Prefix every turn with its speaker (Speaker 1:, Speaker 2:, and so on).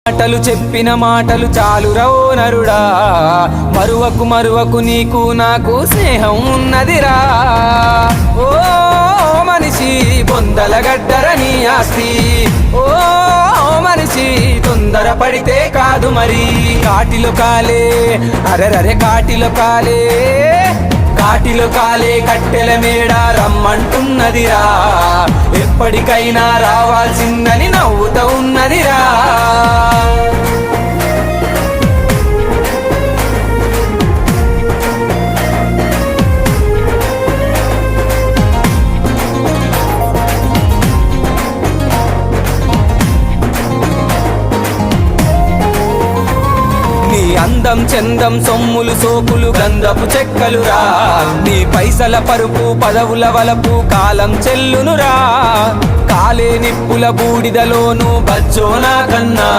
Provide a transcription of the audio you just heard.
Speaker 1: మాటలు చెప్పిన మాటలు చాలురా ఓ నరుడా, మరువకు మరువకు నీకు నాకు స్నేహం ఉన్నదిరా. ఓ మనిషి బొందల గడ్డర నీ ఆస్తి, ఓ మనిషి తొందర పడితే కాదు మరి. కాటిలో కాలే అరెరరే కాటిలో కాలే, కాటిలో కాలే కట్టెల మేడ రమ్మంటున్నదిరా. ఎప్పటికైనా రావాల్సిందని నవ్వుతూ ఉన్నదిరా. నీ అందం చందం సొమ్ములు సోకులు గంధపు చెక్కలురా, నీ పైసల పరుపు పదవుల వలపు కాలం చెల్లునురా. కాలే నిప్పుల బూడిదలోను బజ్జోనా కన్నా